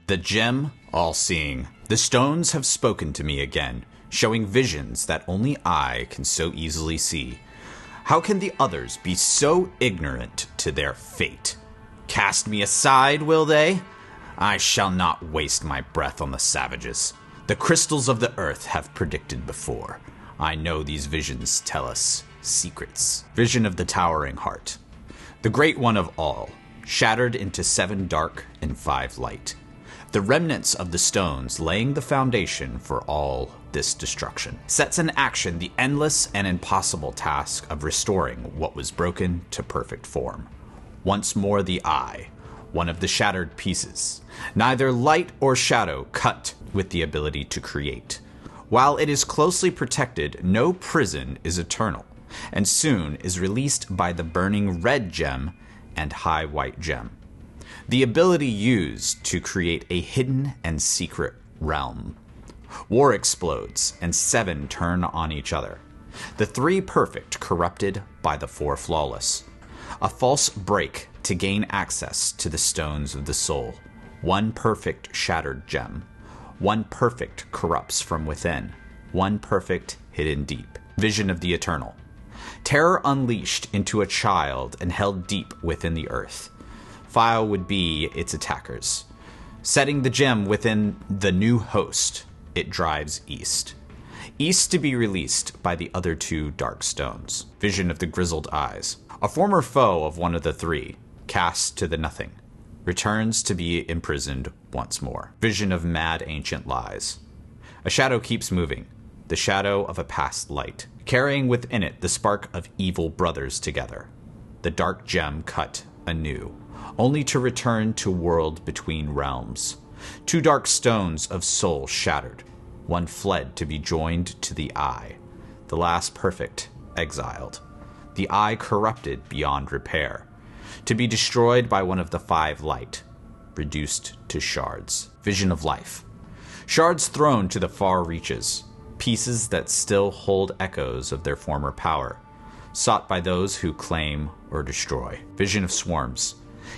The gem, all-seeing. The stones have spoken to me again, showing visions that only I can so easily see. How can the others be so ignorant to their fate? Cast me aside, will they? I shall not waste my breath on the savages. The crystals of the earth have predicted before. I know these visions tell us secrets. Vision of the towering heart. The great one of all, shattered into 7 dark and 5 light. The remnants of the stones laying the foundation for all this destruction. Sets in action the endless and impossible task of restoring what was broken to perfect form. Once more the eye, one of the shattered pieces. Neither light or shadow cut with the ability to create. While it is closely protected, no prison is eternal, and soon is released by the burning red gem and high white gem. The ability used to create a hidden and secret realm. War explodes, and 7 turn on each other. The 3 perfect corrupted by the 4 flawless. A false break to gain access to the stones of the soul. 1 perfect shattered gem. 1 perfect corrupts from within. 1 perfect hidden deep. Vision of the eternal. Terror unleashed into a child and held deep within the earth. File would be its attackers. Setting the gem within the new host, it drives east. East to be released by the other 2 dark stones. Vision of the grizzled eyes. A former foe of one of the 3, cast to the nothing, returns to be imprisoned once more. Vision of mad ancient lies. A shadow keeps moving, the shadow of a past light, carrying within it the spark of evil brothers together. The dark gem cut anew, only to return to world between realms. 2 dark stones of soul shattered. 1 fled to be joined to the eye. The last perfect, exiled. The eye corrupted beyond repair. To be destroyed by one of the 5 light. Reduced to shards. Vision of life. Shards thrown to the far reaches. Pieces that still hold echoes of their former power. Sought by those who claim or destroy. Vision of swarms.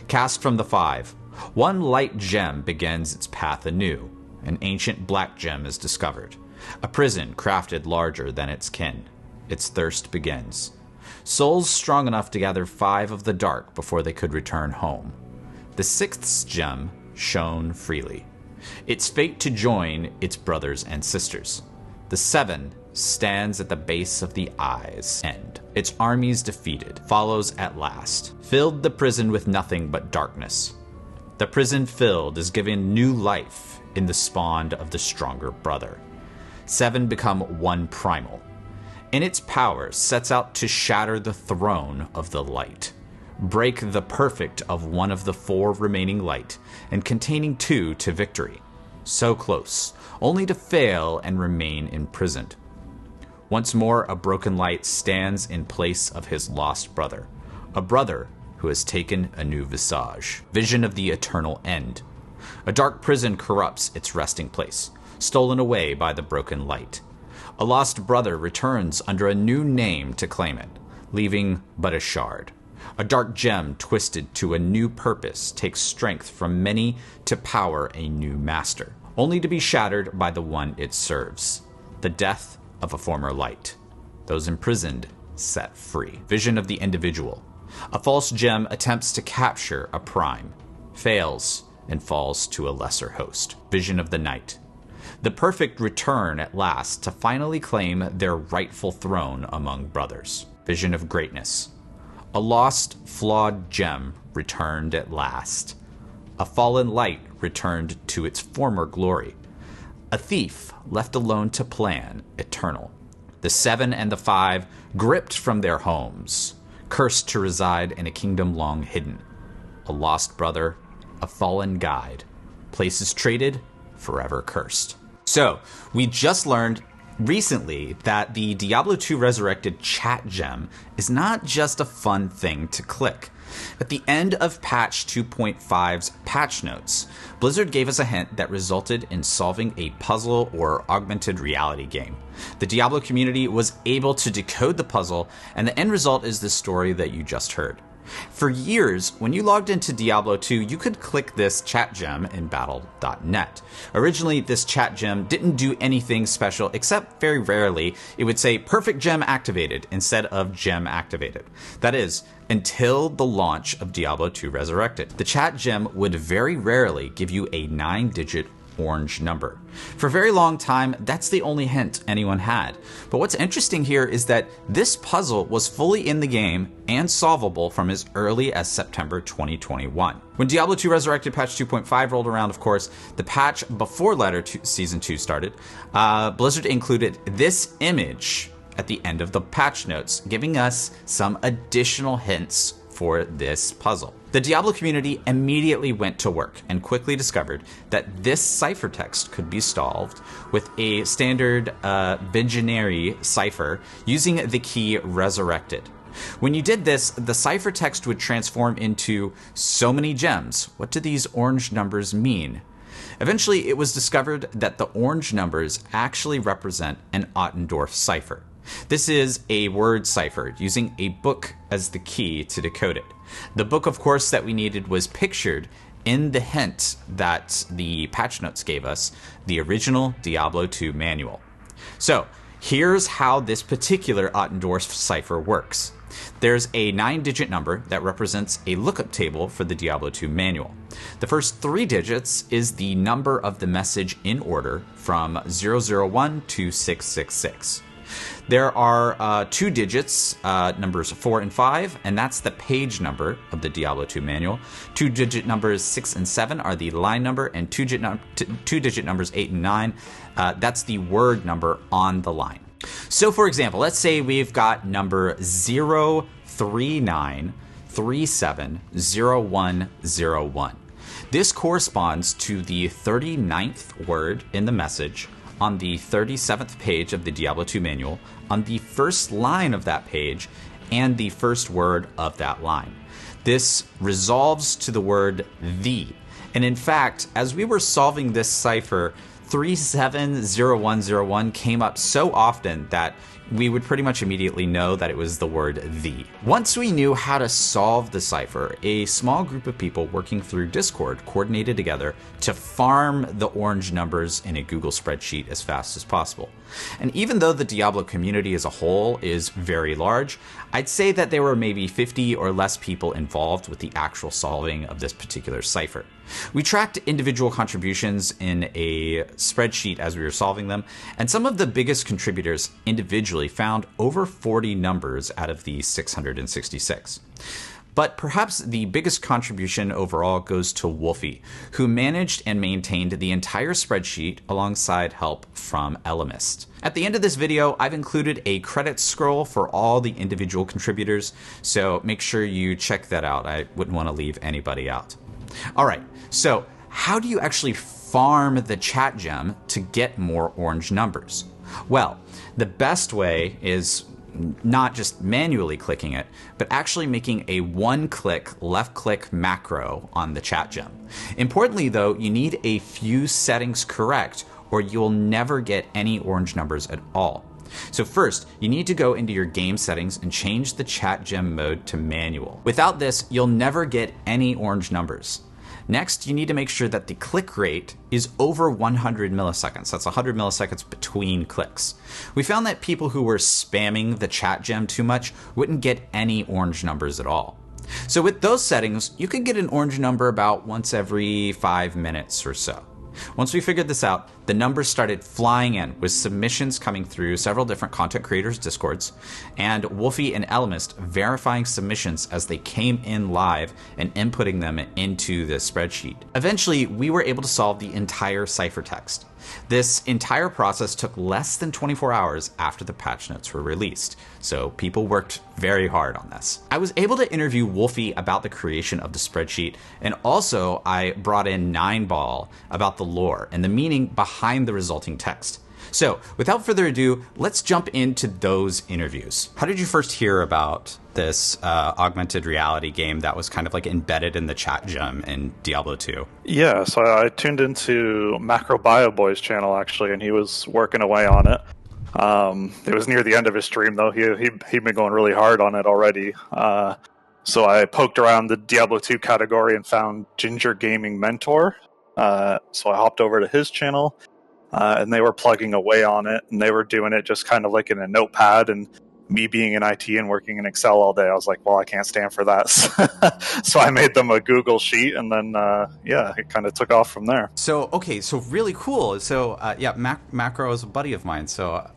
Cast from the 5, 1 light gem begins its path anew. An ancient black gem is discovered. A prison crafted larger than its kin. Its thirst begins. Souls strong enough to gather 5 of the dark before they could return home. The 6th gem shone freely. Its fate to join its brothers and sisters. The 7 stands at the base of the eye's end. Its armies defeated, follows at last. Filled the prison with nothing but darkness. The prison filled is given new life in the spawn of the stronger brother. 7 become 1 primal. In its power sets out to shatter the throne of the light. Break the perfect of one of the 4 remaining light, and containing 2 to victory. So close, only to fail and remain imprisoned. Once more, a broken light stands in place of his lost brother. A brother who has taken a new visage. Vision of the eternal end. A dark prison corrupts its resting place, stolen away by the broken light. A lost brother returns under a new name to claim it, leaving but a shard. A dark gem twisted to a new purpose takes strength from many to power a new master, only to be shattered by the one it serves. The death of a former light. Those imprisoned set free. Vision of the individual. A false gem attempts to capture a prime, fails, and falls to a lesser host. Vision of the night. The perfect return at last to finally claim their rightful throne among brothers. Vision of greatness. A lost, flawed gem returned at last. A fallen light returned to its former glory. A thief left alone to plan, eternal. The 7 and the 5 gripped from their homes, cursed to reside in a kingdom long hidden. A lost brother, a fallen guide. Places traded, forever cursed. So, we just learned recently that the Diablo 2 Resurrected chat gem is not just a fun thing to click. At the end of patch 2.5's patch notes, Blizzard gave us a hint that resulted in solving a puzzle or augmented reality game. The Diablo community was able to decode the puzzle, and the end result is the story that you just heard. For years, when you logged into Diablo 2, you could click this chat gem in battle.net. Originally, this chat gem didn't do anything special, except very rarely, it would say perfect gem activated instead of gem activated. That is, until the launch of Diablo 2 Resurrected. The chat gem would very rarely give you a 9-digit orange number. For a very long time, that's the only hint anyone had. But what's interesting here is that this puzzle was fully in the game and solvable from as early as September 2021. When Diablo 2 Resurrected patch 2.5 rolled around, of course, the patch before Season 2 started, Blizzard included this image at the end of the patch notes, giving us some additional hints for this puzzle. The Diablo community immediately went to work and quickly discovered that this ciphertext could be solved with a standard binary cipher using the key resurrected. When you did this, the ciphertext would transform into so many gems. What do these orange numbers mean? Eventually, it was discovered that the orange numbers actually represent an Ottendorf cipher. This is a word cipher using a book as the key to decode it. The book, of course, that we needed was pictured in the hint that the patch notes gave us, the original Diablo 2 manual. So here's how this particular Ottendorf cipher works. There's a 9-digit number that represents a lookup table for the Diablo 2 manual. The first 3 digits is the number of the message in order from 001 to 666. There are 2 digits, numbers 4 and 5, and that's the page number of the Diablo 2 manual. 2-digit numbers 6 and 7 are the line number, and 2-digit numbers 8 and 9, that's the word number on the line. So for example, let's say we've got number 039370101. This corresponds to the 39th word in the message on the 37th page of the Diablo 2 manual, on the first line of that page, and the first word of that line. This resolves to the word "the." And in fact, as we were solving this cipher, 370101 came up so often that we would pretty much immediately know that it was the word "the." Once we knew how to solve the cipher, a small group of people working through Discord coordinated together to farm the orange numbers in a Google spreadsheet as fast as possible. And even though the Diablo community as a whole is very large, I'd say that there were maybe 50 or less people involved with the actual solving of this particular cipher. We tracked individual contributions in a spreadsheet as we were solving them, and some of the biggest contributors individually found over 40 numbers out of the 666. But perhaps the biggest contribution overall goes to Wolfie, who managed and maintained the entire spreadsheet alongside help from Elemist. At the end of this video, I've included a credits scroll for all the individual contributors, so make sure you check that out. I wouldn't want to leave anybody out. All right, so how do you actually farm the chat gem to get more orange numbers? Well, the best way is not just manually clicking it, but actually making a one-click left-click macro on the chat gem. Importantly, though, you need a few settings correct, or you'll never get any orange numbers at all. So first, you need to go into your game settings and change the chat gem mode to manual. Without this, you'll never get any orange numbers. Next, you need to make sure that the click rate is over 100 milliseconds. That's 100 milliseconds between clicks. We found that people who were spamming the chat gem too much wouldn't get any orange numbers at all. So with those settings, you could get an orange number about once every 5 minutes or so. Once we figured this out, the numbers started flying in, with submissions coming through several different content creators' Discords, and Wolfie and Elemist verifying submissions as they came in live and inputting them into the spreadsheet. Eventually, we were able to solve the entire ciphertext. This entire process took less than 24 hours after the patch notes were released, so people worked very hard on this. I was able to interview Wolfie about the creation of the spreadsheet, and also I brought in Neinball about the lore and the meaning behind the resulting text. So, without further ado, let's jump into those interviews. How did you first hear about this augmented reality game that was kind of like embedded in the chat gem in Diablo 2? Yeah, so I tuned into Macro Bio Boy's channel, actually, and he was working away on it. It was near the end of his stream, though. He'd been going really hard on it already. So I poked around the Diablo 2 category and found Ginger Gaming Mentor. So I hopped over to his channel, and they were plugging away on it, and they were doing it just kind of like in a notepad. And me being in IT and working in Excel all day, I was like, well, I can't stand for that. So I made them a Google sheet, and then, it kind of took off from there. So, okay, so really cool. So, Macro is a buddy of mine. So,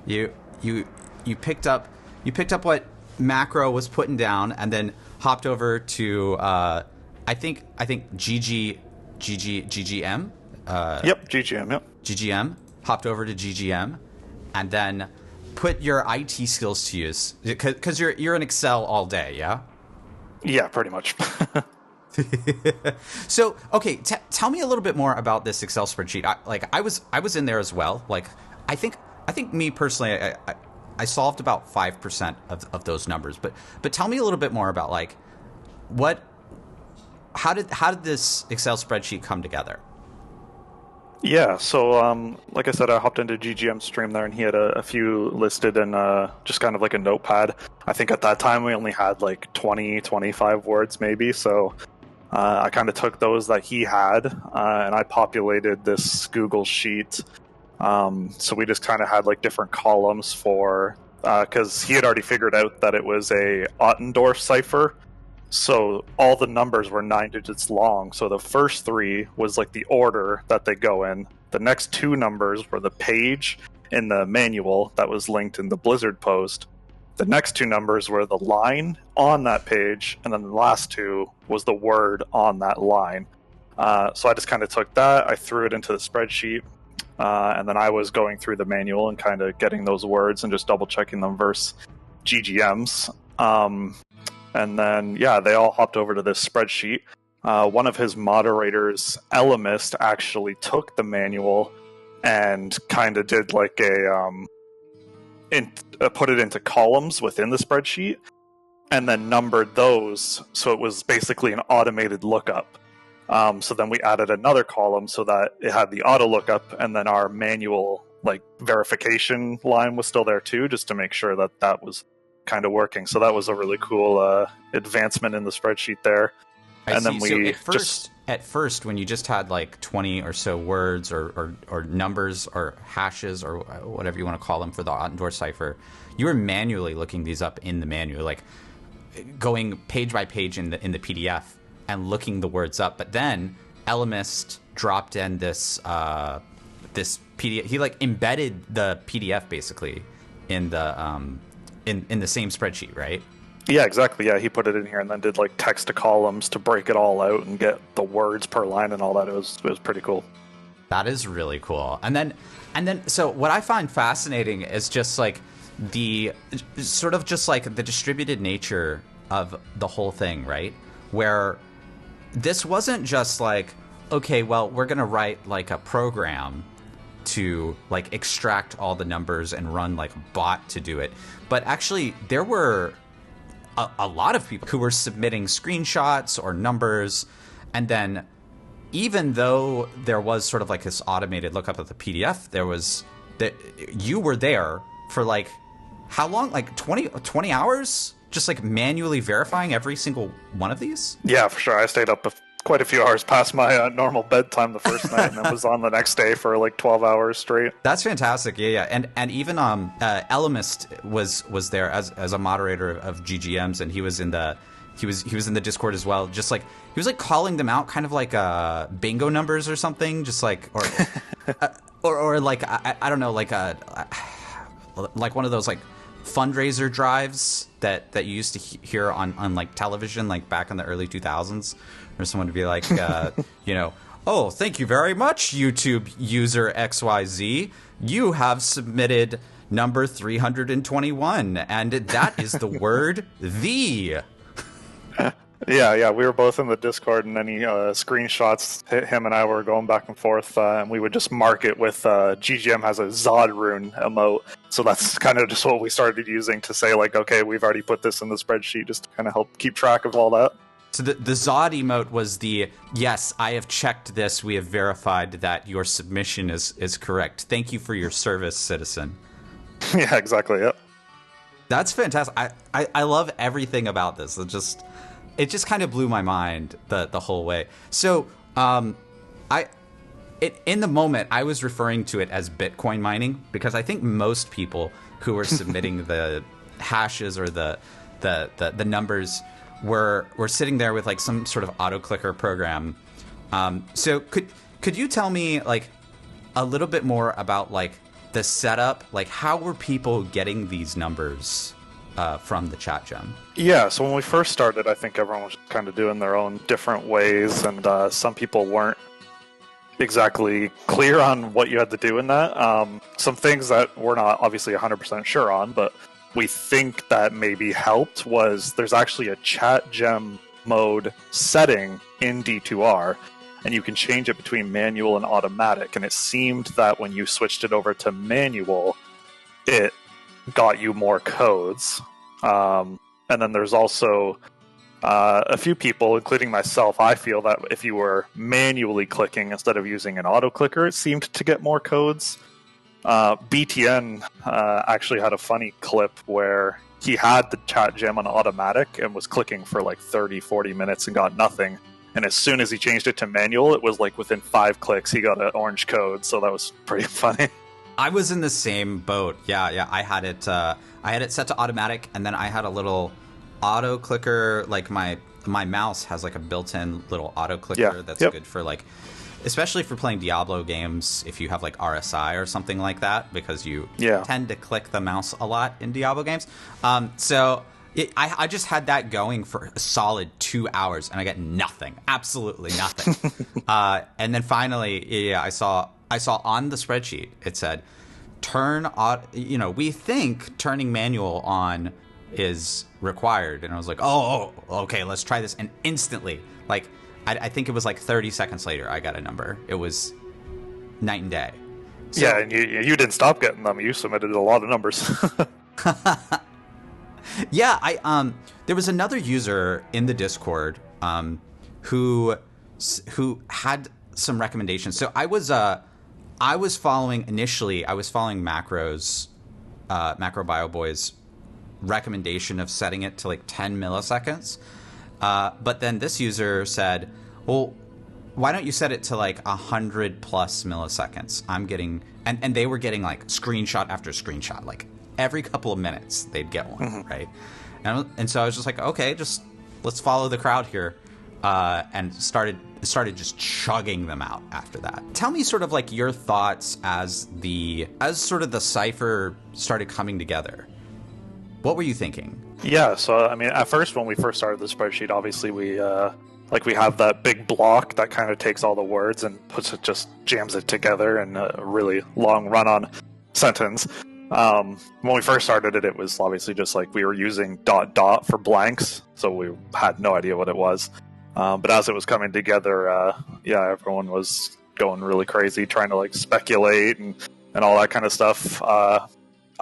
you picked up what Macro was putting down, and then hopped over to I think GGM. Yep, GGM. Yep, GGM. Hopped over to GGM, and then put your IT skills to use, because you're in Excel all day. Yeah. Yeah, pretty much. So, okay, tell me a little bit more about this Excel spreadsheet. I was in there as well. Like, I think me personally, I solved about 5% of those numbers. But tell me a little bit more about like how did this Excel spreadsheet come together? Yeah, so like I said, I hopped into GGM's stream there, and he had a few listed in just kind of like a notepad. I think at that time we only had like 20, 25 words maybe, so I kind of took those that he had, and I populated this Google sheet. So we just kind of had like different columns for, because he had already figured out that it was a Ottendorf cipher. So all the numbers were 9 digits long. So the first 3 was like the order that they go in. The next 2 numbers were the page in the manual that was linked in the Blizzard post. The next 2 numbers were the line on that page, and then the last 2 was the word on that line. So I just kind of took that, I threw it into the spreadsheet, and then I was going through the manual and kind of getting those words and just double checking them versus GGM's. And then, they all hopped over to this spreadsheet. One of his moderators, Elemist, actually took the manual and kind of did like put it into columns within the spreadsheet, and then numbered those, so it was basically an automated lookup. So then we added another column so that it had the auto lookup, and then our manual like verification line was still there too, just to make sure that was kind of working. So that was a really cool advancement in the spreadsheet there. Then we at first when you just had like 20 or so words or numbers or hashes or whatever you want to call them for the Ottendorf cipher, you were manually looking these up in the manual, like going page by page in the PDF and looking the words up. But then Elemist dropped in this PDF. He like embedded the PDF basically in the in the same spreadsheet, right? Yeah, exactly. Yeah, he put it in here and then did like text to columns to break it all out and get the words per line and all that. It was pretty cool. That is really cool. And then so what I find fascinating is just like the sort of just like the distributed nature of the whole thing, right? Where this wasn't just like, okay, well, we're going to write like a program to like extract all the numbers and run like a bot to do it. But actually there were a lot of people who were submitting screenshots or numbers, and then even though there was sort of like this automated lookup of the PDF, there was that you were there for like how long? Like 20 hours just like manually verifying every single one of these? Yeah, for sure. I stayed up quite a few hours past my normal bedtime the first night, and then was on the next day for like 12 hours straight. That's fantastic. Yeah. And even Elemist was there as a moderator of GGMs, and he was in the Discord as well. Just like he was like calling them out, kind of like bingo numbers or something. Just like or like I don't know, like one of those like fundraiser drives that you used to hear on like television, like back in the early 2000s. Or someone to be like, oh, thank you very much, YouTube user XYZ. You have submitted number 321, and that is the word the. Yeah, we were both in the Discord, and any screenshots, him and I were going back and forth, and we would just mark it with GGM has a Zod rune emote. So that's kind of just what we started using to say, like, okay, we've already put this in the spreadsheet just to kind of help keep track of all that. So the Zod emote was the, yes, I have checked this. We have verified that your submission is correct. Thank you for your service, citizen. Yeah, exactly. Yep. That's fantastic. I love everything about this. It just kind of blew my mind the whole way. So in the moment, I was referring to it as Bitcoin mining because I think most people who were submitting the hashes or the numbers were sitting there with like some sort of auto clicker program. So could you tell me like a little bit more about like the setup? Like how were people getting these numbers from the chat gem? Yeah, so when we first started, I think everyone was kind of doing their own different ways, and some people weren't exactly clear on what you had to do in that. Some things that we're not obviously 100% sure on, but we think that maybe helped was there's actually a chat gem mode setting in D2R, and you can change it between manual and automatic, and it seemed that when you switched it over to manual, it got you more codes. And then there's also a few people, including myself, I feel that if you were manually clicking instead of using an auto clicker, it seemed to get more codes. BTN actually had a funny clip where he had the chat gem on automatic and was clicking for like 30-40 minutes and got nothing. And as soon as he changed it to manual, it was like within 5 clicks he got an orange code. So that was pretty funny. I was in the same boat. Yeah. I had it set to automatic, and then I had a little auto clicker. Like my mouse has like a built-in little auto clicker that's good for like, especially for playing Diablo games. If you have like RSI or something like that, because you tend to click the mouse a lot in Diablo games. I just had that going for a solid 2 hours, and I get nothing, absolutely nothing. And then finally, I saw on the spreadsheet it said, we think turning manual on is required, and I was like, oh, okay, let's try this, and instantly, like, I think it was like 30 seconds later, I got a number. It was night and day. So, yeah, and you didn't stop getting them. You submitted a lot of numbers. Yeah, there was another user in the Discord who had some recommendations. So I was following Macro's Macro Bio Boy's recommendation of setting it to like 10 milliseconds. But then this user said, well, why don't you set it to like 100 plus milliseconds? I'm getting, and they were getting like screenshot after screenshot, like every couple of minutes they'd get one, right? And so I was just like, okay, just let's follow the crowd here, and started just chugging them out after that. Tell me sort of like your thoughts as sort of the cipher started coming together. What were you thinking? Yeah, so I mean, at first when we first started the spreadsheet, obviously we have that big block that kind of takes all the words and just jams it together in a really long run-on sentence. When we first started it was obviously just like we were using ... for blanks, so we had no idea what it was. But as it was coming together, everyone was going really crazy, trying to like speculate and all that kind of stuff.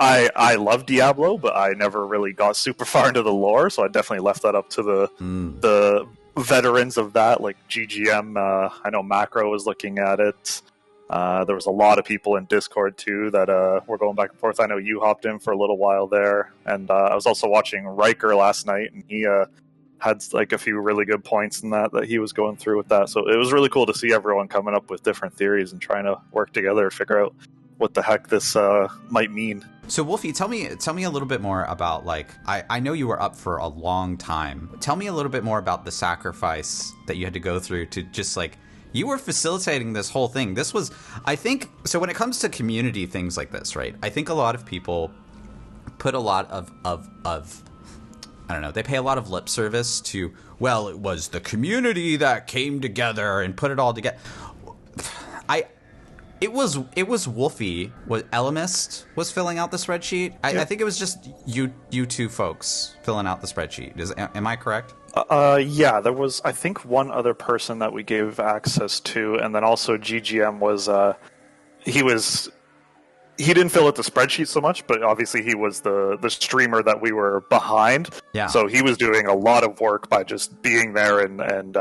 I love Diablo, but I never really got super far into the lore, so I definitely left that up to the veterans of that, like GGM. I know Macro was looking at it. There was a lot of people in Discord too that were going back and forth. I know you hopped in for a little while there, and I was also watching Riker last night, and he had like a few really good points in that he was going through with that. So it was really cool to see everyone coming up with different theories and trying to work together to figure out what the heck this might mean. So Wolfie, tell me a little bit more about, like, I know you were up for a long time. Tell me a little bit more about the sacrifice that you had to go through to just like, you were facilitating this whole thing. This was, I think, so when it comes to community things like this, right? I think a lot of people put a lot of I don't know, they pay a lot of lip service to, well, it was the community that came together and put it all together. It was Wolfie, Elemist was filling out the spreadsheet. I think it was just you two folks filling out the spreadsheet. Am I correct? Yeah, there was, I think, one other person that we gave access to, and then also GGM was, he didn't fill out the spreadsheet so much, but obviously he was the streamer that we were behind. Yeah. So he was doing a lot of work by just being there and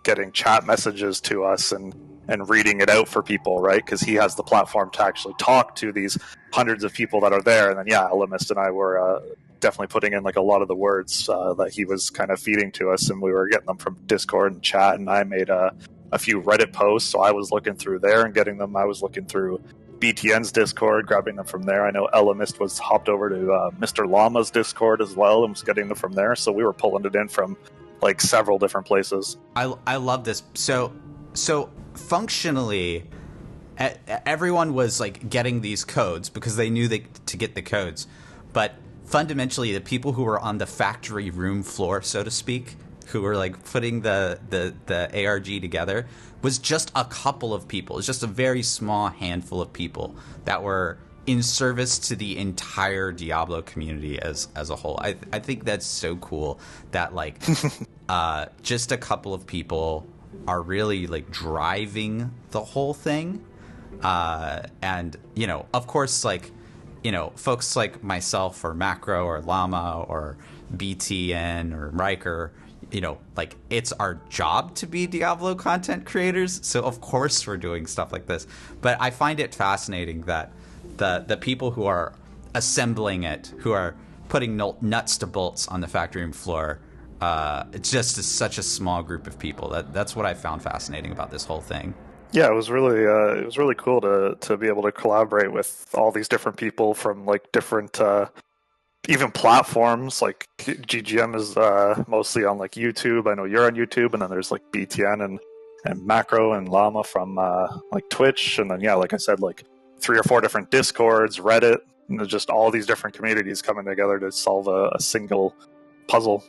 getting chat messages to us and and reading it out for people, right? Because he has the platform to actually talk to these hundreds of people that are there. And then, yeah, Elamist and I were definitely putting in like a lot of the words that he was kind of feeding to us, and we were getting them from Discord and chat. And I made a few Reddit posts, so I was looking through there and getting them. I was looking through BTN's Discord, grabbing them from there. I know Elamist was hopped over to Mr. Llama's Discord as well and was getting them from there. So we were pulling it in from like several different places. I love this. So functionally, everyone was like getting these codes because they knew to get the codes. But fundamentally, the people who were on the factory room floor, so to speak, who were like putting the ARG together, was just a couple of people. It's just a very small handful of people that were in service to the entire Diablo community as a whole. I think that's so cool that like just a couple of people are really like driving the whole thing. And, you know, of course, like, you know, folks like myself or Macro or Llama or BTN or Riker, you know, like it's our job to be Diablo content creators. So of course we're doing stuff like this. But I find it fascinating that the people who are assembling it, who are putting nuts to bolts on the factory room floor, it's just such a small group of people. That's what I found fascinating about this whole thing. Yeah, it was really cool to be able to collaborate with all these different people from like different even platforms. Like GGM is mostly on like YouTube. I know you're on YouTube, and then there's like BTN and Macro and Llama from like Twitch, and then yeah, like I said, like 3 or 4 different Discords, Reddit, and just all these different communities coming together to solve a single puzzle.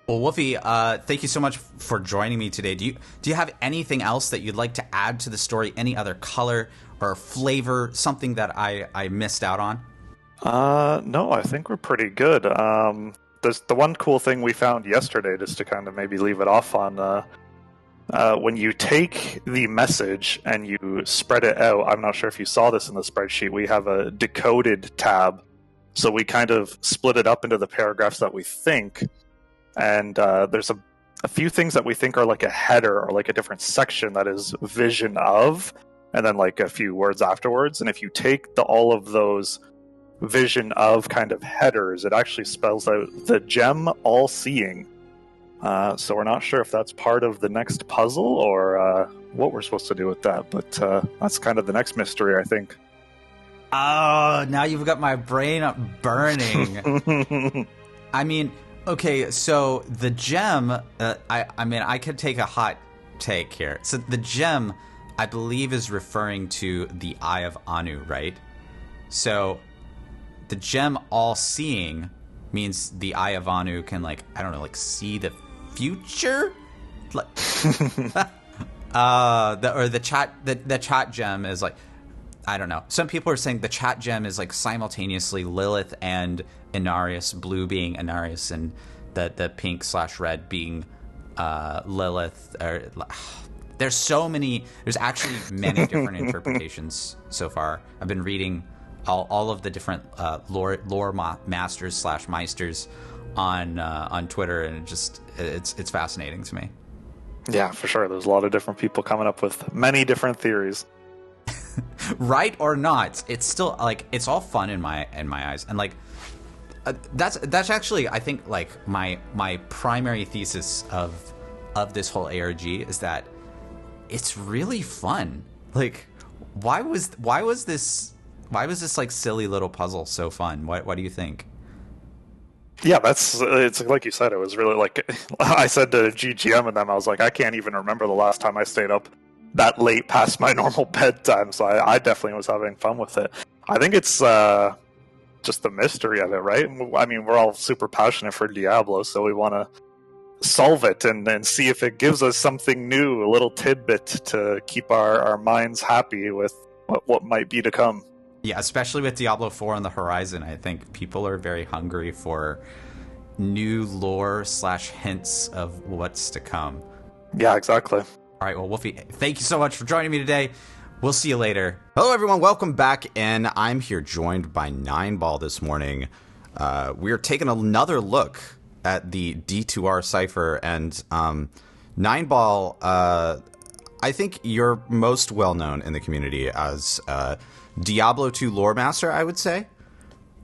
Well, Wolfie, thank you so much for joining me today. Do you have anything else that you'd like to add to the story? Any other color or flavor, something that I missed out on? No, I think we're pretty good. There's the one cool thing we found yesterday, just to kind of maybe leave it off on, when you take the message and you spread it out, I'm not sure if you saw this in the spreadsheet, we have a decoded tab. So we kind of split it up into the paragraphs that we think, and there's a few things that we think are like a header or like a different section that is vision of, and then like a few words afterwards. And if you take all of those vision of kind of headers, it actually spells out the gem all seeing. So we're not sure if that's part of the next puzzle or what we're supposed to do with that, but that's kind of the next mystery, I think. Oh, now you've got my brain up burning. I mean, okay, so the gem, I mean, I could take a hot take here. So the gem, I believe, is referring to the Eye of Anu, right? So the gem all-seeing means the Eye of Anu can, like, I don't know, like, see the future? Like, the chat gem is, like, I don't know. Some people are saying the chat gem is, like, simultaneously Lilith and Inarius, blue being Inarius, and the pink/red being Lilith. There's actually many different interpretations so far. I've been reading all of the different lore masters/meisters on Twitter, and it's fascinating to me. Yeah, for sure. There's a lot of different people coming up with many different theories. Right or not, it's still like it's all fun in my eyes, and like that's actually, I think, like my primary thesis of this whole ARG is that it's really fun. Like, why was this like silly little puzzle so fun? What do you think? Yeah, it's like you said, it was really like, I said to GGM and them, I was like, I can't even remember the last time I stayed up that late past my normal bedtime, so I definitely was having fun with it. I think it's just the mystery of it, right? I mean, we're all super passionate for Diablo, so we want to solve it and see if it gives us something new, a little tidbit to keep our minds happy with what might be to come. Yeah, especially with Diablo 4 on the horizon, I think people are very hungry for new lore/hints of what's to come. Yeah, exactly. All right, well, Wolfie, thank you so much for joining me today. We'll see you later. Hello, everyone. Welcome back, and I'm here joined by Neinball this morning. We're taking another look at the D2R cipher, and Neinball, I think you're most well known in the community as Diablo 2 lore master, I would say.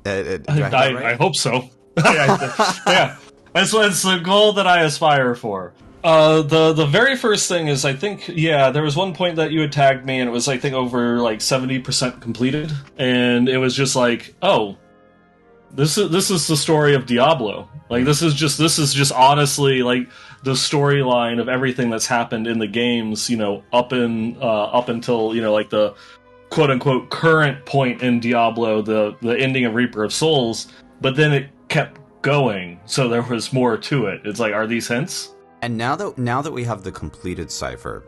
Do I have that right? I hope so. Yeah, that's the goal that I aspire for. The very first thing is, I think, there was one point that you had tagged me, and it was, I think, over like 70% completed, and it was just like, oh, this is the story of Diablo. Like, this is just honestly like the storyline of everything that's happened in the games, up until like the quote unquote current point in Diablo, the ending of Reaper of Souls. But then it kept going, so there was more to it. It's like, are these hints? And now that we have the completed cipher,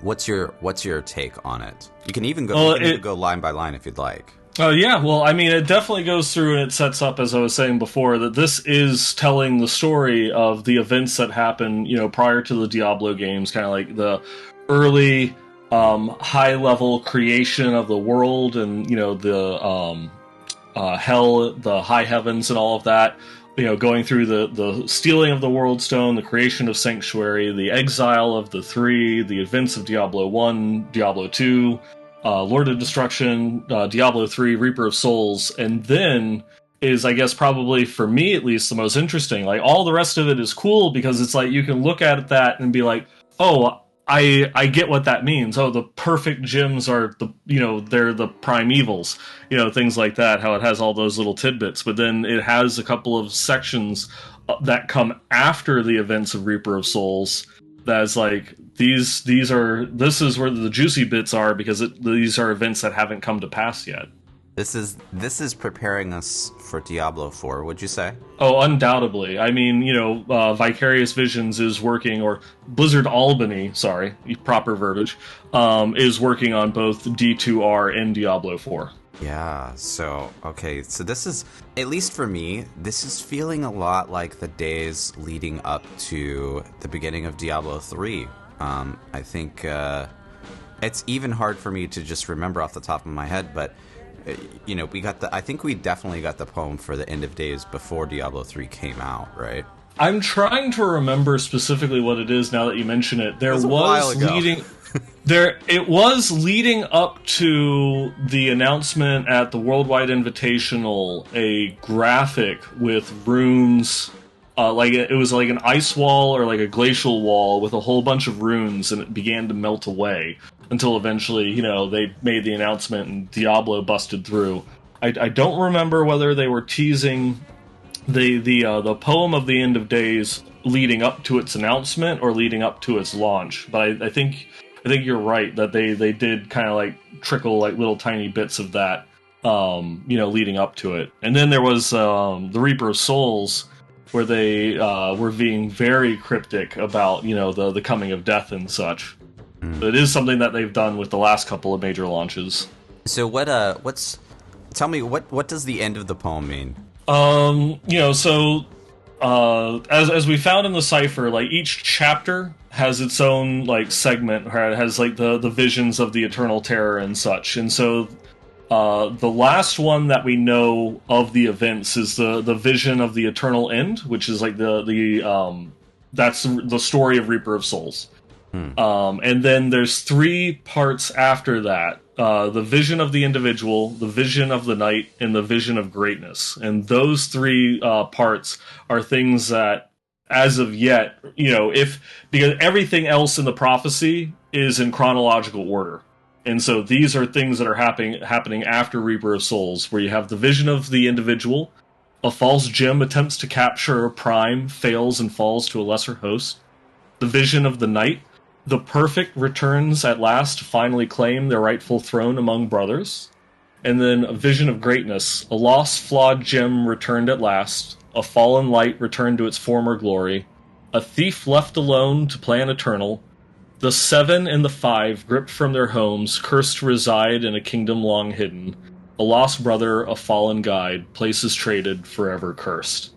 what's your take on it? You can even go line by line if you'd like. Oh, yeah. Well, I mean, it definitely goes through and it sets up, as I was saying before, that this is telling the story of the events that happened, prior to the Diablo games, kind of like the early high-level creation of the world and, the hell, the high heavens and all of that, going through the stealing of the World Stone, the creation of Sanctuary, the exile of the Three, the events of Diablo 1, Diablo 2, Lord of Destruction, Diablo 3, Reaper of Souls, and then is, I guess, probably, for me at least, the most interesting. Like, all the rest of it is cool because it's like, you can look at that and be like, oh, I get what that means. Oh, the perfect gems are they're the primevals, things like that, how it has all those little tidbits. But then it has a couple of sections that come after the events of Reaper of Souls that's like, this is where the juicy bits are, because these are events that haven't come to pass yet. This is preparing us for Diablo 4, would you say? Oh, undoubtedly. I mean, Vicarious Visions is working, or Blizzard Albany, sorry, proper verbiage, is working on both D2R and Diablo 4. Yeah, so this is, at least for me, this is feeling a lot like the days leading up to the beginning of Diablo 3. I think it's even hard for me to just remember off the top of my head, but I think we definitely got the poem for the end of days before Diablo 3 came out, right? I'm trying to remember specifically what it is now that you mention it. It was leading up to the announcement at the Worldwide Invitational, a graphic with runes, like it was like an ice wall or like a glacial wall with a whole bunch of runes, and it began to melt away until eventually, they made the announcement and Diablo busted through. I don't remember whether they were teasing the poem of the end of days leading up to its announcement or leading up to its launch, but I think you're right that they did kind of like trickle like little tiny bits of that, leading up to it. And then there was the Reaper of Souls, where they were being very cryptic about the coming of death and such. But it is something that they've done with the last couple of major launches. So tell me what does the end of the poem mean? As we found in the cipher, like each chapter has its own like segment where it has like the visions of the eternal terror and such. And so the last one that we know of the events is the vision of the eternal end, which is like that's the story of Reaper of Souls. And then there's 3 parts after that. The vision of the individual, the vision of the night, and the vision of greatness. And those 3 parts are things that, as of yet, because everything else in the prophecy is in chronological order. And so these are things that are happening after Reaper of Souls, where you have the vision of the individual, a false gem attempts to capture a prime, fails and falls to a lesser host. The vision of the night, the perfect returns at last to finally claim their rightful throne among brothers. And then a vision of greatness, a lost, flawed gem returned at last, a fallen light returned to its former glory, a thief left alone to plan eternal, the 7 and the 5 gripped from their homes, cursed to reside in a kingdom long hidden, a lost brother, a fallen guide, places traded, forever cursed.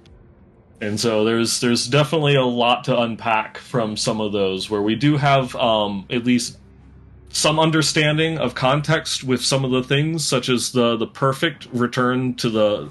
And so there's definitely a lot to unpack from some of those, where we do have at least some understanding of context with some of the things, such as the perfect return the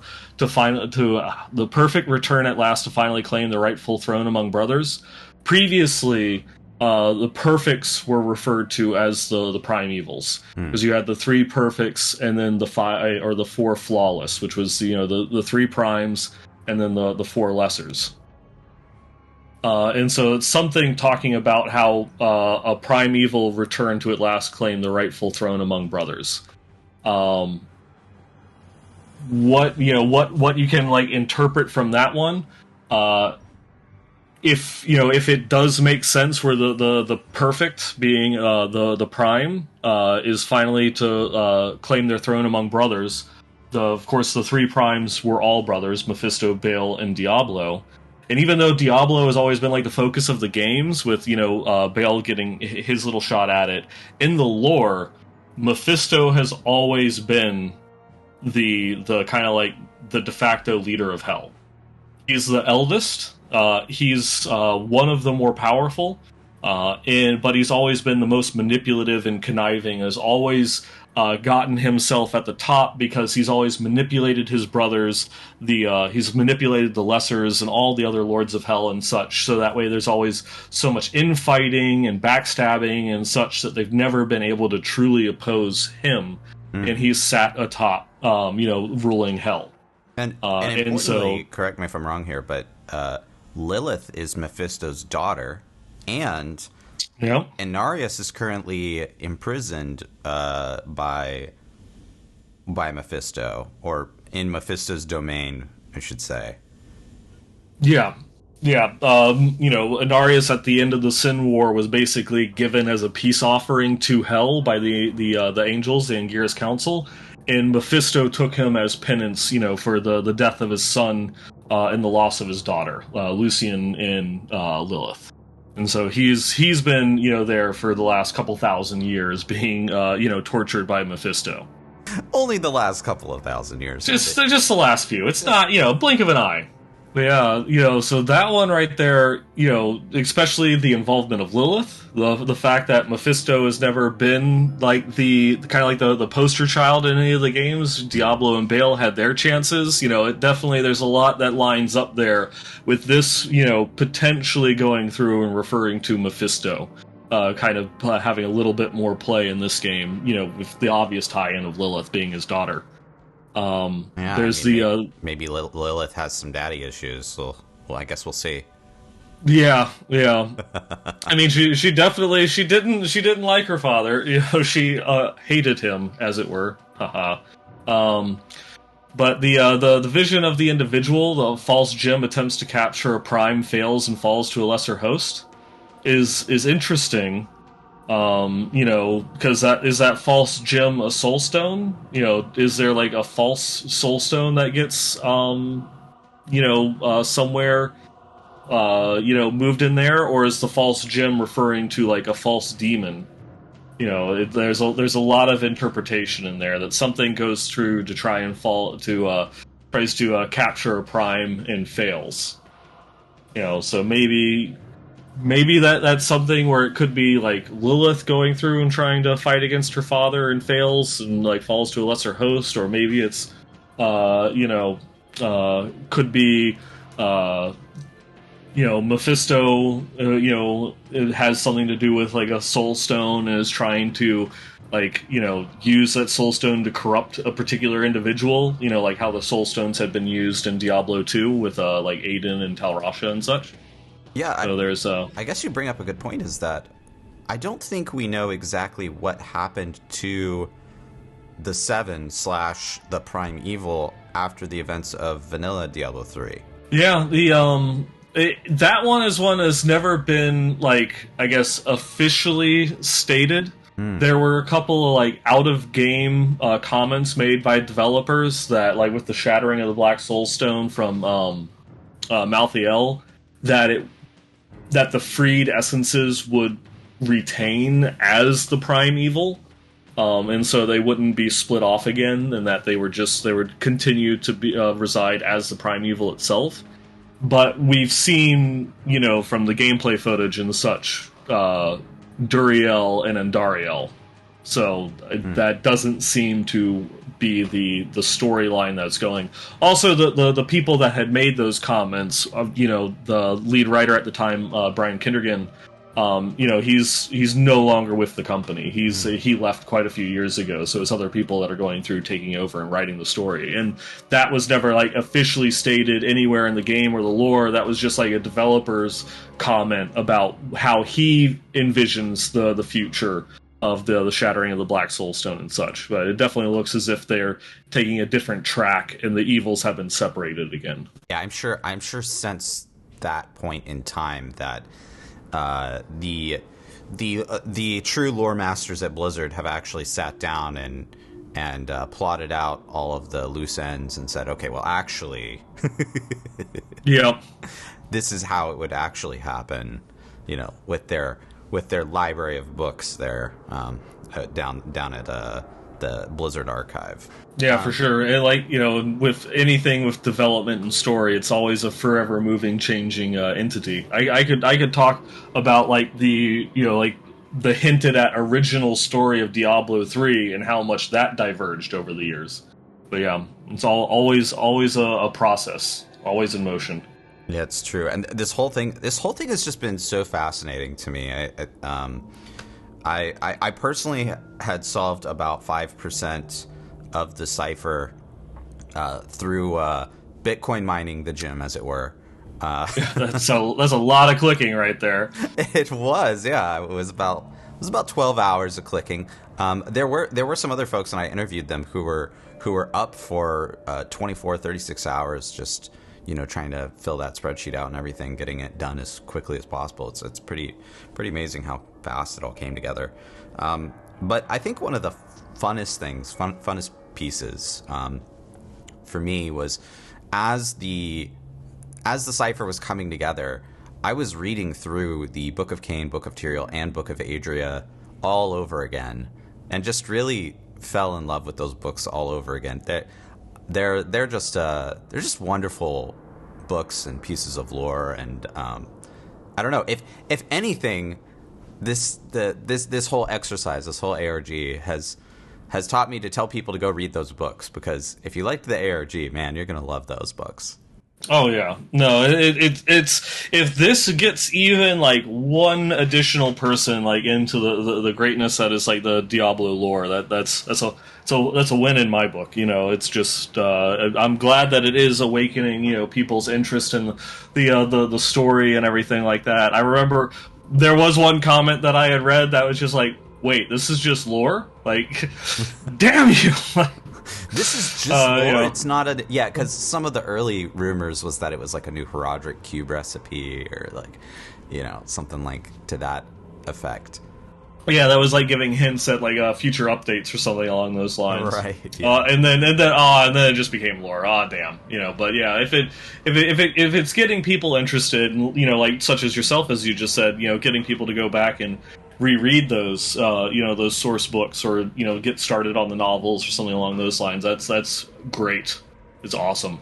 perfect return at last to finally claim the rightful throne among brothers. Previously, the perfects were referred to as the primevals, because you had the three perfects and then the four flawless, which was the three primes and then the four lessers. And so it's something talking about how a primeval returned to at last claim the rightful throne among brothers. What you can like interpret from that one, if it does make sense, where the perfect being the prime is finally to claim their throne among brothers. Of course, the three primes were all brothers: Mephisto, Baal, and Diablo. And even though Diablo has always been like the focus of the games, with Baal getting his little shot at it, in the lore, Mephisto has always been the kind of like the de facto leader of Hell. He's the eldest. He's one of the more powerful, but he's always been the most manipulative and conniving. Has always gotten himself at the top because he's always manipulated his brothers. He's manipulated the lessers and all the other lords of Hell and such. So that way, there's always so much infighting and backstabbing and such that they've never been able to truly oppose him. And he's sat atop, ruling Hell. And importantly, correct me if I'm wrong here, but Lilith is Mephisto's daughter, and Inarius is currently imprisoned by Mephisto, or in Mephisto's domain, I should say. Yeah. Inarius at the end of the Sin War was basically given as a peace offering to Hell by the angels, the Anguirus Council, and Mephisto took him as penance, for the death of his son and the loss of his daughter, Lucian and Lilith. And so he's been, there for the last couple thousand years, being, tortured by Mephisto. Only the last couple of thousand years. Just the last few. It's not, blink of an eye. But yeah, so that one right there, especially the involvement of Lilith, the fact that Mephisto has never been like the poster child in any of the games. Diablo and Baal had their chances. It definitely, there's a lot that lines up there with this, potentially going through and referring to Mephisto, having a little bit more play in this game, with the obvious tie-in of Lilith being his daughter. Maybe Lilith has some daddy issues, so I guess we'll see. Yeah. I mean, she definitely didn't like her father. She hated him, as it were. Haha. But the vision of the individual, the false gem attempts to capture a prime, fails, and falls to a lesser host, is interesting. Because that false gem a soul stone? Is there like a false soul stone that gets, somewhere, moved in there, or is the false gem referring to like a false demon? There's a lot of interpretation in there that something goes through to try and tries to capture a prime and fails. So maybe that's something where it could be like Lilith going through and trying to fight against her father and fails and like falls to a lesser host, or maybe it's could be Mephisto, it has something to do with like a soul stone and is trying to use that soul stone to corrupt a particular individual, like how the soul stones had been used in Diablo 2 with like Aiden and Tal Rasha and such. Yeah, so I guess you bring up a good point, is that I don't think we know exactly what happened to the Seven / the Prime Evil after the events of vanilla Diablo 3. Yeah, that one has never been, I guess, officially stated. There were a couple of, out-of-game comments made by developers that, with the shattering of the Black Soul Stone from Malthael, that the freed essences would retain as the Prime Evil, and so they wouldn't be split off again, and that they would continue to be reside as the Prime Evil itself. But we've seen, from the gameplay footage and such, Duriel and Andariel, so that doesn't seem to be the storyline that's going. Also, the people that had made those comments, the lead writer at the time, Brian Kindergan, he's no longer with the company. He left quite a few years ago, so it's other people that are going through, taking over and writing the story. And that was never like officially stated anywhere in the game or the lore. That was just like a developer's comment about how he envisions the future of the shattering of the Black Soul Stone and such. But it definitely looks as if they're taking a different track, and the evils have been separated again. Yeah, I'm sure since that point in time that the true lore masters at Blizzard have actually sat down and plotted out all of the loose ends and said, okay, well, actually, yeah, this is how it would actually happen, with their library of books there, down at the Blizzard archive. Yeah, for sure. And with anything with development and story, it's always a forever moving, changing entity. I could talk about the hinted at original story of Diablo 3 and how much that diverged over the years. But yeah, it's always a process, always in motion. Yeah, it's true. And this whole thing has just been so fascinating to me. I personally had solved about 5% of the cipher through Bitcoin mining the gym, as it were. That's a lot of clicking right there. It was, yeah. It was about 12 hours of clicking. There were some other folks, and I interviewed them who were up for 24, 36 hours, just trying to fill that spreadsheet out and everything, getting it done as quickly as possible. It's pretty amazing how fast it all came together. But I think one of the funnest pieces for me was as the cipher was coming together, I was reading through the Book of Cain, Book of Tyrael, and Book of Adria all over again, and just really fell in love with those books all over again. They're just wonderful books and pieces of lore, and I don't know, if anything, this whole exercise, this whole ARG has taught me to tell people to go read those books, because if you liked the ARG, man, you're gonna love those books. Oh yeah, no, it's if this gets even one additional person into the greatness that is the Diablo lore, that's a win in my book. It's just I'm glad that it is awakening people's interest in the story and everything like that. I remember there was one comment that I had read that was just wait, this is just lore? Damn you! This is just lore. It's not because some of the early rumors was that it was a new Herodric cube recipe, or something to that effect. Yeah, that was like giving hints at like future updates or something along those lines. Right. Yeah. And then it just became lore. Damn. But yeah, if it's getting people interested, like such as yourself, as you just said, getting people to go back and reread those, those source books, or get started on the novels or something along those lines. That's great. It's awesome.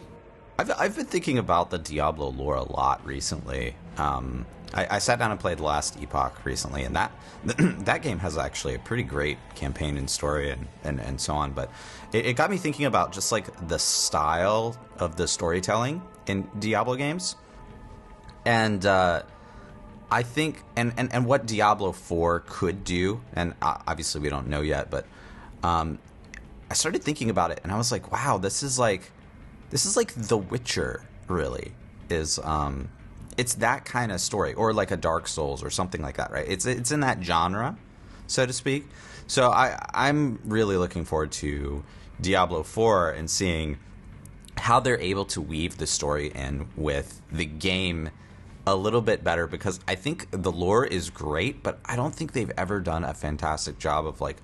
I've been thinking about the Diablo lore a lot recently. I sat down and played Last Epoch recently, and that game has actually a pretty great campaign and story and so on. But it got me thinking about just like the style of the storytelling in Diablo games, and I think and what Diablo 4 could do, and obviously we don't know yet, but I started thinking about it, and I was like, wow, this is like The Witcher, really is. It's that kind of story, or like a Dark Souls or something like that, right? It's in that genre, so to speak. So I'm really looking forward to Diablo 4 and seeing how they're able to weave the story in with the game a little bit better, because I think the lore is great, but I don't think they've ever done a fantastic job of like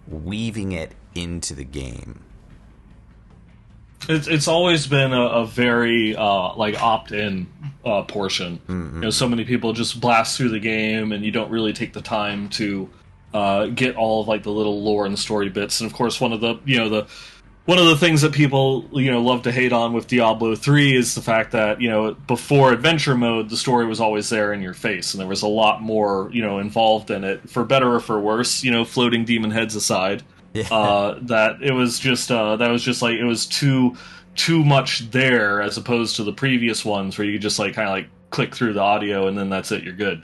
weaving it into the game. It's always been a very like opt-in portion. Mm-hmm. So many people just blast through the game, and you don't really take the time to get all of like the little lore and story bits. And of course, one of the things that people love to hate on with Diablo 3 is the fact that before adventure mode, the story was always there in your face, and there was a lot more involved in it, for better or for worse. Floating demon heads aside. Yeah. That it was just like it was too much there, as opposed to the previous ones where you could just like kind of like click through the audio and then that's it, you're good.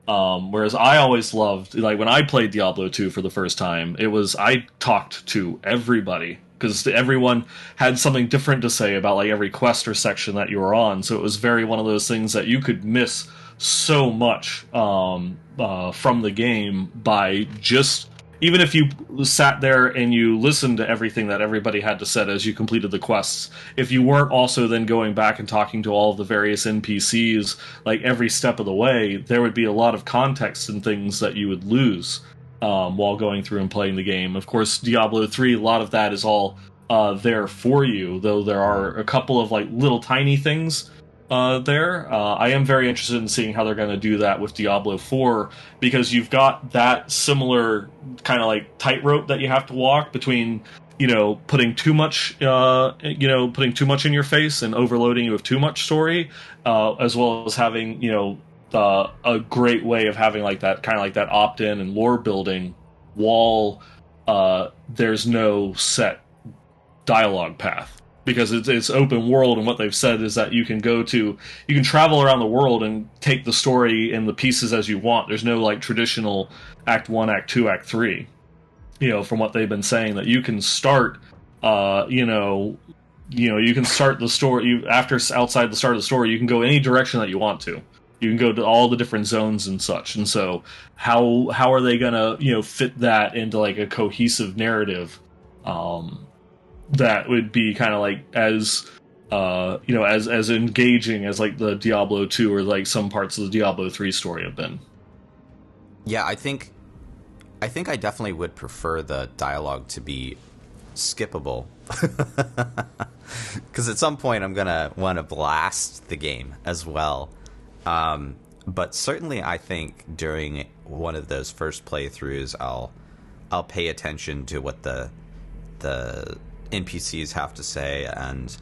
Whereas I always loved, like when I played Diablo 2 for the first time, I talked to everybody because everyone had something different to say about like every quest or section that you were on. So it was very one of those things that you could miss so much from the game by just even if you sat there and you listened to everything that everybody had to say as you completed the quests, if you weren't also then going back and talking to all of the various NPCs, like every step of the way, there would be a lot of context and things that you would lose while going through and playing the game. Of course, Diablo 3, a lot of that is all there for you, though there are a couple of like little tiny things there. I am very interested in seeing how they're going to do that with Diablo 4 because you've got that similar kind of like tightrope that you have to walk between, putting too much, putting too much in your face and overloading you with too much story, as well as having, a great way of having like that kind of like that opt-in and lore building while there's no set dialogue path. Because it's open world, and what they've said is that you can travel around the world and take the story in the pieces as you want. There's no like traditional Act 1, Act 2, Act 3. From what they've been saying, that you can start, you can start the story outside the start of the story. You can go any direction that you want to. You can go to all the different zones and such. And so, how are they gonna fit that into like a cohesive narrative? That would be kind of like as as engaging as like the Diablo 2 or like some parts of the Diablo 3 story have been. Yeah, I think I definitely would prefer the dialogue to be skippable. Because at some point I'm gonna want to blast the game as well. But certainly I think during one of those first playthroughs I'll pay attention to what the NPCs have to say and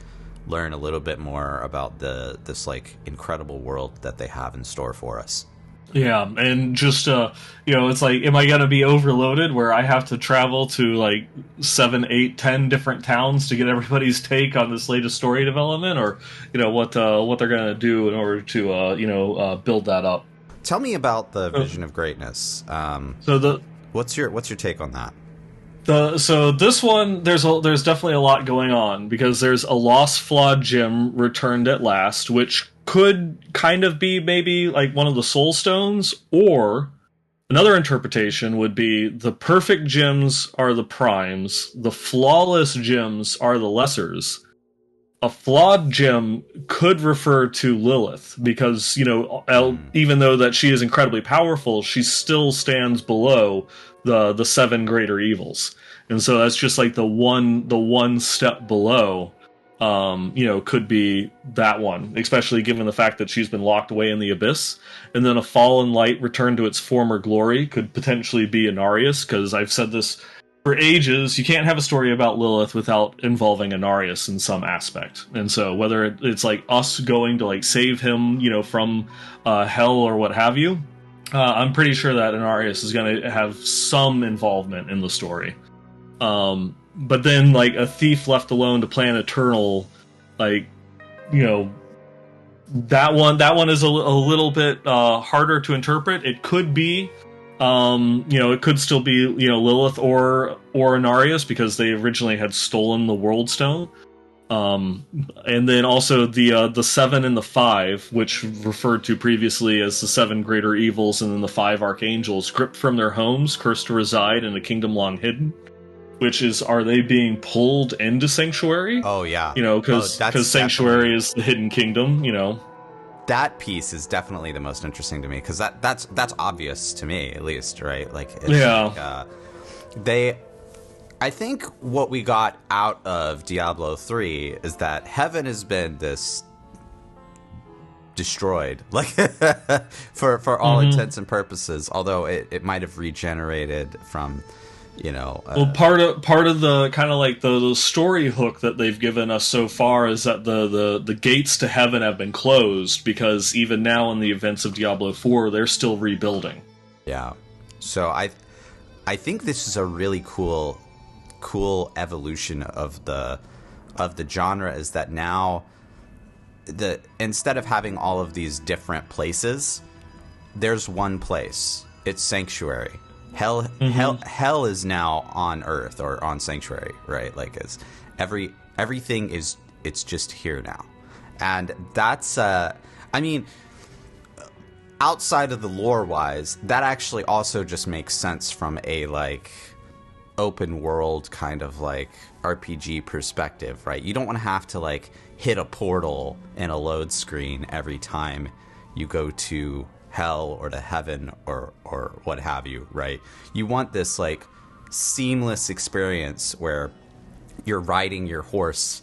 learn a little bit more about this like incredible world that they have in store for us. Yeah, and just it's like, am I gonna be overloaded where I have to travel to like 7, 8, 10 different towns to get everybody's take on this latest story development, or what they're gonna do in order to build that up? Tell me about the Vision of Greatness. What's your take on that? So this one, there's definitely a lot going on because there's a lost flawed gem returned at last, which could kind of be maybe like one of the soul stones, or another interpretation would be the perfect gems are the primes, the flawless gems are the lessers. A flawed gem could refer to Lilith because, even though that she is incredibly powerful, she still stands below the 7 greater evils. And so that's just like the one step below, could be that one, especially given the fact that she's been locked away in the abyss. And then a fallen light returned to its former glory could potentially be Inarius, because I've said this for ages, you can't have a story about Lilith without involving Inarius in some aspect. And so whether it's like us going to like save him, from hell or what have you, I'm pretty sure that Inarius is going to have some involvement in the story. But then like a thief left alone to plan eternal, like, that one is a little bit harder to interpret. It could be, it could still be, Lilith or Inarius, because they originally had stolen the World Stone. And then also the 7 and the 5, which referred to previously as the 7 greater evils, and then the 5 archangels, gripped from their homes, cursed to reside in a kingdom long hidden. Which is, are they being pulled into Sanctuary? Oh yeah, because Sanctuary is the hidden kingdom. That piece is definitely the most interesting to me, because that's obvious to me, at least, right? Like, it's like, I think what we got out of Diablo 3 is that heaven has been this destroyed, like for all intents and purposes. Although it might have regenerated from, part of the kind of like the story hook that they've given us so far is that the gates to heaven have been closed, because even now in the events of Diablo 4, they're still rebuilding. Yeah, so I think this is a really cool evolution of the genre, is that now instead of having all of these different places, there's one place. It's Sanctuary. Hell is now on Earth or on Sanctuary, right? Like, everything is, it's just here now. And that's, I mean, outside of the lore-wise, that actually also just makes sense from a, like, open world kind of, like, RPG perspective, right? You don't want to have to, like, hit a portal in a load screen every time you go to hell or to heaven or what have you, right? You want this, like, seamless experience where you're riding your horse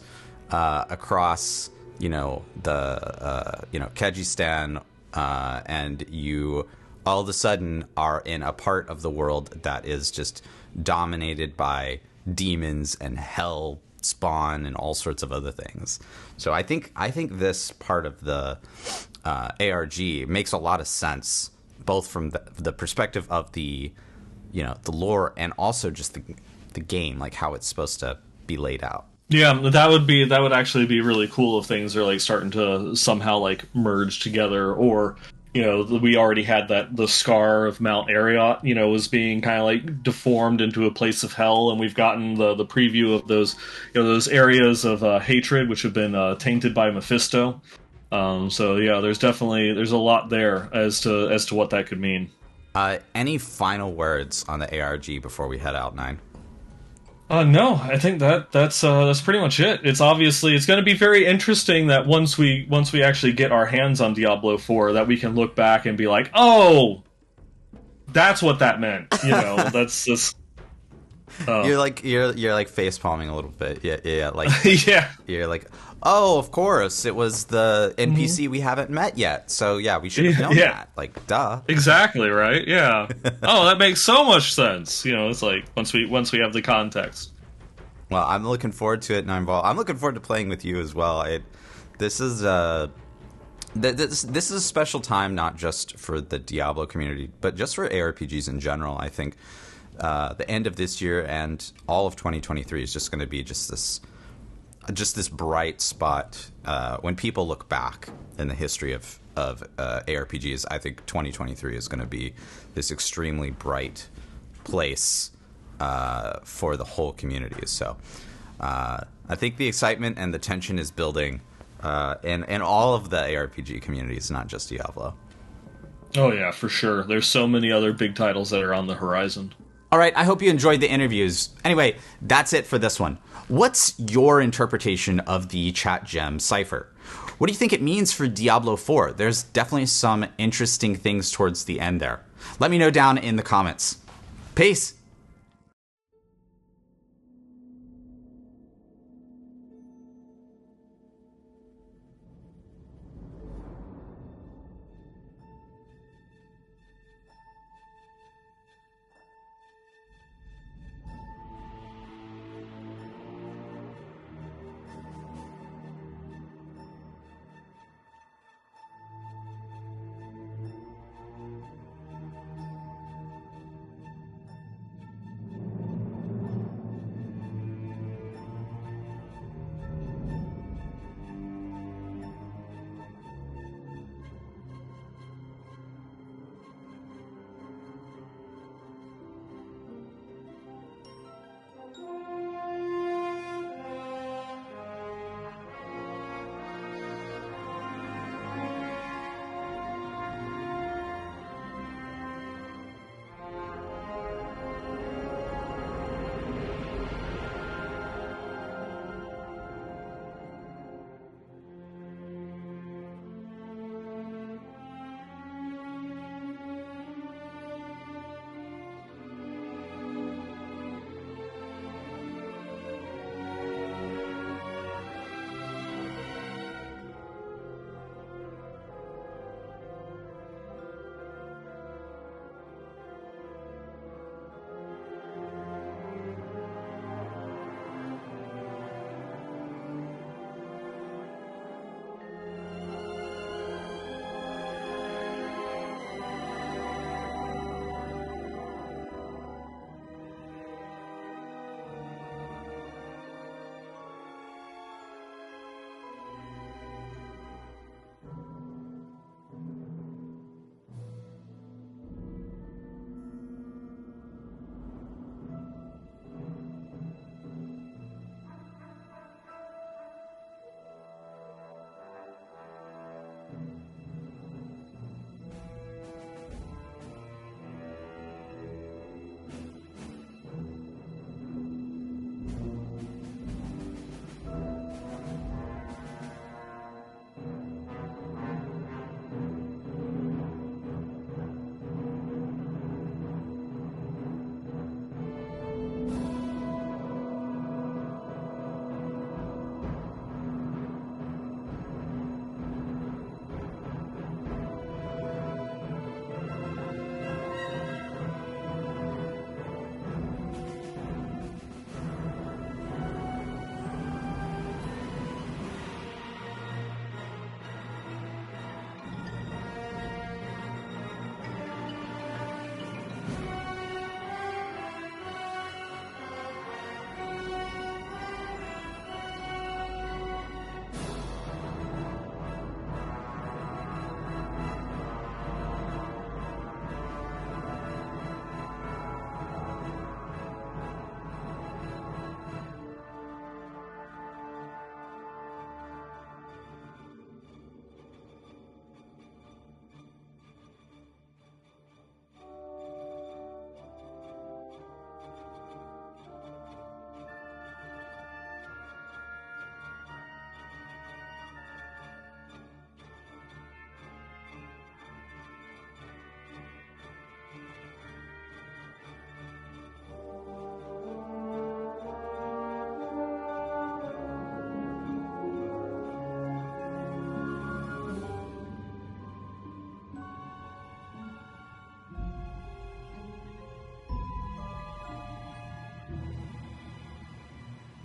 across, you know, the, Kyrgyzstan, and you all of a sudden are in a part of the world that is just dominated by demons and hell spawn and all sorts of other things. So I think this part of the ARG makes a lot of sense, both from the perspective of the, you know, the lore and also just the game, like how it's supposed to be laid out. Yeah, that would actually be really cool if things are, like, starting to somehow, like, merge together, or, you know, we already had the scar of Mount Ariat, you know, was being kind of, like, deformed into a place of hell, and we've gotten the preview of those, you know, those areas of hatred which have been tainted by Mephisto. So yeah, there's a lot there as to what that could mean. Any final words on the ARG before we head out, Nine? No, I think that's pretty much it. It's going to be very interesting that once we actually get our hands on Diablo 4, that we can look back and be like, oh, that's what that meant. You know, that's just. You're like face palming a little bit. Yeah, like yeah. You're like, oh, of course, it was the NPC we haven't met yet. So yeah, we should have known that. Like, duh. Exactly right. Yeah. Oh, that makes so much sense. You know, it's like once we have the context. Well, I'm looking forward to it, Neinball. I'm looking forward to playing with you as well. This is a special time, not just for the Diablo community, but just for ARPGs in general. I think the end of this year and all of 2023 is just going to be just this bright spot. When people look back in the history of ARPGs, I think 2023 is going to be this extremely bright place for the whole community. So I think the excitement and the tension is building in all of the ARPG communities, not just Diablo. Oh yeah, for sure. There's so many other big titles that are on the horizon. All right, I hope you enjoyed the interviews. Anyway, that's it for this one. What's your interpretation of the Chat Gem cipher? What do you think it means for Diablo 4? There's definitely some interesting things towards the end there. Let me know down in the comments. Peace!